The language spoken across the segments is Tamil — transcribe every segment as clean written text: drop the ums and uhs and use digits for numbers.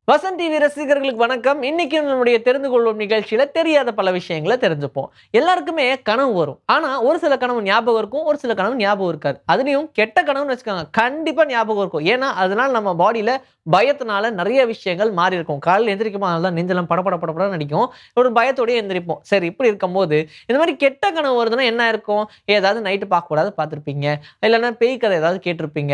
வசந்த் டிவி ரசிகர்களுக்கு வணக்கம். இன்னைக்கு நம்முடைய தெரிந்து கொள்வோம் நிகழ்ச்சியில தெரியாத பல விஷயங்களை தெரிஞ்சுப்போம். எல்லாருக்குமே கனவு வரும். ஆனா ஒரு சில கனவு ஞாபகம் இருக்கும், ஒரு சில கனவு ஞாபகம் இருக்காது. அதுலயும் கெட்ட கனவுன்னு வச்சுக்கோங்க, கண்டிப்பா ஞாபகம் இருக்கும். ஏன்னா அதனால நம்ம பாடியில பயத்தினால நிறைய விஷயங்கள் மாறி இருக்கும். காலையில எந்திரிக்கும் போதெல்லாம் நெஞ்செல்லாம் படபட படபடன்னு அடிக்கும். ஒரு பயத்தோடயே எந்திரிப்போம். சரி, இப்படி இருக்கும்போது இந்த மாதிரி கெட்ட கனவு வருதுன்னா என்ன இருக்கும்? ஏதாவது நைட்டு பார்க்கக்கூடாது பார்த்துருப்பீங்க. இல்லைன்னா பேய் கதை ஏதாவது கேட்டிருப்பீங்க.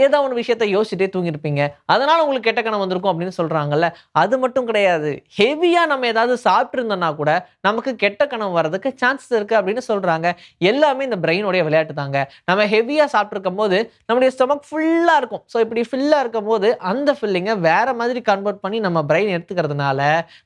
ஏதாவது ஒரு விஷயத்த யோசிச்சுட்டே தூங்கியிருப்பீங்க. அதனால உங்களுக்கு கெட்ட கனவு வந்திருக்கும் அப்படின்னு சொல்றாங்கல்ல. அது மட்டும் கிடையாது. ஹெவியா நம்ம ஏதாவது சாப்பிட்டுருந்தோம்னா கூட நமக்கு கெட்ட கனவு வர்றதுக்கு சான்சஸ் இருக்கு அப்படின்னு சொல்றாங்க. எல்லாமே இந்த பிரெயினோட விளையாட்டு தாங்க. நம்ம ஹெவியா சாப்பிட்டுருக்கும்போது நம்முடைய ஸ்டொமக் ஃபுல்லா இருக்கும். ஸோ இப்படி ஃபுல்லா இருக்கும்போது அந்த ஃபில்லிங்க வேற மாதிரி கன்வெர்ட் பண்ணி நம்ம பிரெயின் எடுத்துக்கிறதுனால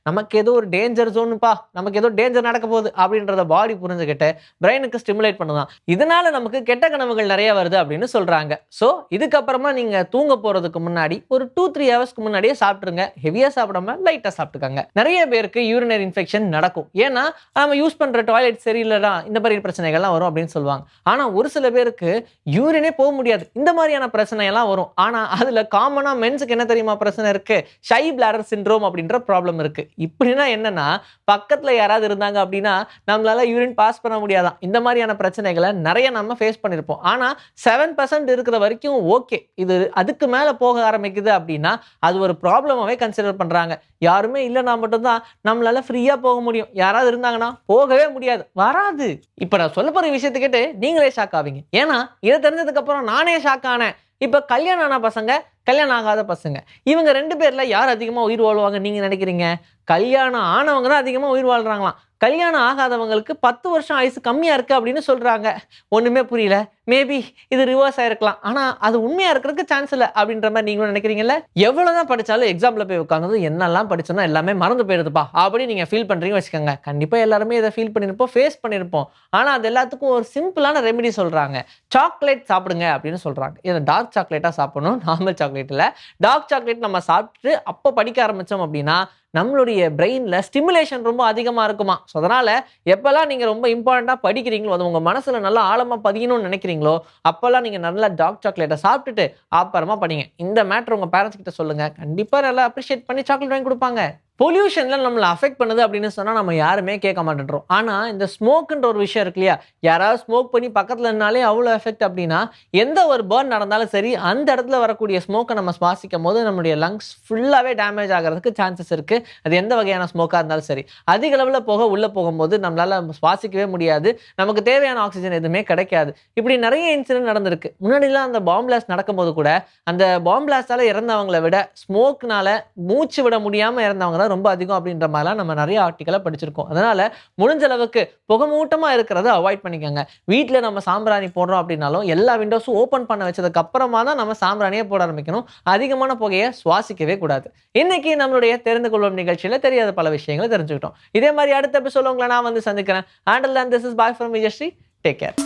நமக்கு ஏதோ ஒரு டேஞ்சர் ஜோன்ப்பா, நமக்கு ஏதோ டேஞ்சர் நடக்க போகுது அப்படின்றத பாடி புரிஞ்சுகிட்டு பிரெயினுக்கு ஸ்டிமுலேட் பண்ணுதாம். இதனால நமக்கு கெட்ட கனவுகள் நிறைய வருது அப்படின்னு சொல்றாங்க. ஸோ இதுக்கப்புறமா நீங்க தூங்க போறதுக்கு முன்னாடி ஒரு 2-3 ஹவர்ஸ்க்கு முன்னாடியே சாப்பிட்டுருங்க. ஹெவியா சாப்பிடாம லைட்டா சாப்பிட்டுக்கங்க. நிறைய பேருக்கு யூரினரி இன்ஃபெக்ஷன் நடக்கும். ஏன்னா நம்ம யூஸ் பண்ற டாய்லெட் சரியில்லடா, இந்த மாதிரி பிரச்சனைகள்லாம் வரும் அப்படின்னு சொல்லுவாங்க. ஆனா ஒரு சில பேருக்கு யூரினே போக முடியாது. இந்த மாதிரியான பிரச்சனை எல்லாம் வரும். ஆனா அதுல காமனா மென்ஸ்க்கு என்ன தெரியுமா பிரச்சனை இருக்கு? ஷை பிளாடர் சிண்ட்ரோம் அப்படின்ற ப்ராப்ளம் இருக்கு. இப்படின்னா என்னன்னா, பக்கத்துல யாராவது இருந்தாங்க அப்படின்னா நம்மளால யூரின் பாஸ் பண்ண முடியாதாம். இந்த மாதிரியான பிரச்சனைகளை நிறைய நம்ம ஃபேஸ் பண்ணிருப்போம். ஆனா 7% இருக்கிற வரைக்கும் ஓகே. இது அதுக்கு மேல போக ஆரம்பிக்குது அப்படின்னா அது ஒரு ப்ராப்ளமாவே கன்சிடர் பண்றாங்க. யாருமே இல்லன்னா மட்டும் தான் நம்மளால ஃப்ரீயா போக முடியும். யாராவது இருந்தாங்கன்னா போகவே முடியாது. வராது. இப்ப நான் சொல்லப் போற விஷயத்த கேட்டு நீங்களே ஷாக் ஆவீங்க. ஏன்னா இத தெரிஞ்சதுக்கு அப்புறம் நானே ஷாக் ஆனேன். இப்ப கல்யாணம் ஆன பசங்க, கல்யாணம் ஆகாத பசங்க. இவங்க 2 பேர்ல யார் அதிகமா உயிர் வாழ்வாங்கன்னு நீங்க நினைக்கிறீங்க? கல்யாணம் ஆனவங்க தான் அதிகமா உயிர் வாழ்றாங்களாம். கல்யாணம் ஆகாதவங்களுக்கு 10 வருஷம் ஆயுசு கம்மியா இருக்கு அப்படின்னு சொல்றாங்க. ஒண்ணுமே புரியல. மேபி இது ரிவர்ஸ் ஆயிருக்கலாம். ஆனா அது உண்மையா இருக்கிறதுக்கு சான்ஸ் இல்ல அப்படின்ற மாதிரி நீங்களும் நினைக்கிறீங்கல்ல? எவ்வளவுதான் படிச்சாலும் எக்ஸாம்ல போய் உட்கார்ந்தது என்னெல்லாம் படிச்சோனோ எல்லாமே மறந்து போயிருதுப்பா அப்படின்னு நீங்க ஃபீல் பண்றீங்கன்னு வச்சுக்கோங்க. கண்டிப்பா எல்லாருமே இத ஃபீல் பண்ணிருப்போம், ஃபேஸ் பண்ணிருப்போம். ஆனா அது எல்லாத்துக்கும் ஒரு சிம்பிளான ரெமெடி சொல்றாங்க. சாக்லேட் சாப்பிடுங்க அப்படின்னு சொல்றாங்க. இது டார்க் சாக்லேட்டா சாப்பிடணும், நார்மல் சாக்லேட் இல்ல. டார்க் சாக்லேட் நம்ம சாப்பிட்டு அப்ப படிக்க ஆரம்பிச்சோம் அப்படின்னா நம்மளுடைய பிரெயின்ல ஸ்டிமுலேஷன் ரொம்ப அதிகமா இருக்குமா. ஸோ அதனால எப்பல்லாம் நீங்க ரொம்ப இம்பார்ட்டன்ட்டா படிக்கிறீங்களோ, அது உங்க மனசுல நல்லா ஆழமா பதியணும்னு நினைக்கிறீங்களோ, அப்பல்லாம் நீங்க நல்லா டார்க் சாக்லேட்ட சாப்பிட்டுட்டு அப்புறமா படிங்க. இந்த மேட்டர் உங்க பேரண்ட்ஸ் கிட்ட சொல்லுங்க. கண்டிப்பா நல்லா அப்ரிஷியேட் பண்ணி சாக்லேட் வாங்கி குடுப்பாங்க. பொல்யூஷன்ல நம்மள அஃபெக்ட் பண்ணுது அப்படின்னு சொன்னா நம்ம யாருமே கேட்க மாட்டேன்றோம். ஆனா இந்த ஸ்மோக்ன்ற ஒரு விஷயம் இருக்கு இல்லையா? யாராவது ஸ்மோக் பண்ணி பக்கத்துல நின்னாலே அவ்வளோ எஃபெக்ட் அப்படின்னா, எந்த ஒரு பர்ன் நடந்தாலும் சரி, அந்த இடத்துல வரக்கூடிய ஸ்மோக்க நம்ம சுவாசிக்கும்போது நம்முடைய லங்ஸ் ஃபுல்லாவே டேமேஜ் ஆகுறதுக்கு சான்சஸ் இருக்கு. அது எந்த வகையான ஸ்மோக்கா இருந்தாலும் சரி. அதிக அளவுல புகை உள்ள போகும்போது நம்மளால சுவாசிக்கவே முடியாது. நமக்கு தேவையான ஆக்ஸிஜன் எதுவுமே கிடைக்காது. இப்படி நிறைய இன்சிடென்ட் நடந்திருக்கு. முன்னாடிலாம் அந்த பாம் பிளாஸ்ட் நடக்கும்போது கூட, அந்த பாம் பிளாஸ்ட்டால இறந்தவங்கள விட ஸ்மோக்னால மூச்சு விட முடியாம இறந்தவங்க தான் ரொம்ப அதிகம் அப்படின்ற மாதிரிலாம் நம்ம நிறைய ஆர்டிக்கல படிச்சிருக்கோம். அதனால முடிஞ்ச அளவுக்கு புகமூட்டமா இருக்கிறத அவாய்ட் பண்ணிக்கோங்க. வீட்ல நம்ம சாம்பிராணி போடுறோம் அப்படின்னாலும் எல்லா விண்டோஸும் ஓப்பன் பண்ண வச்சதுக்கு அப்புறமா தான் நம்ம சாம்பிராணியே போட ஆரம்பிக்கணும். அதிகமான புகையை சுவாசிக்கவே கூடாது. இன்னைக்கு நம்மளுடைய தெரிந்து கொள்வோம் நிகழ்ச்சியில தெரியாத பல விஷயங்களை தெரிஞ்சுக்கிட்டோம். இதே மாதிரி அடுத்த எபிசோட்ல உங்களை நான் வந்து சந்திக்கிறேன். Until then, this is bye from Vijayashree. Take care.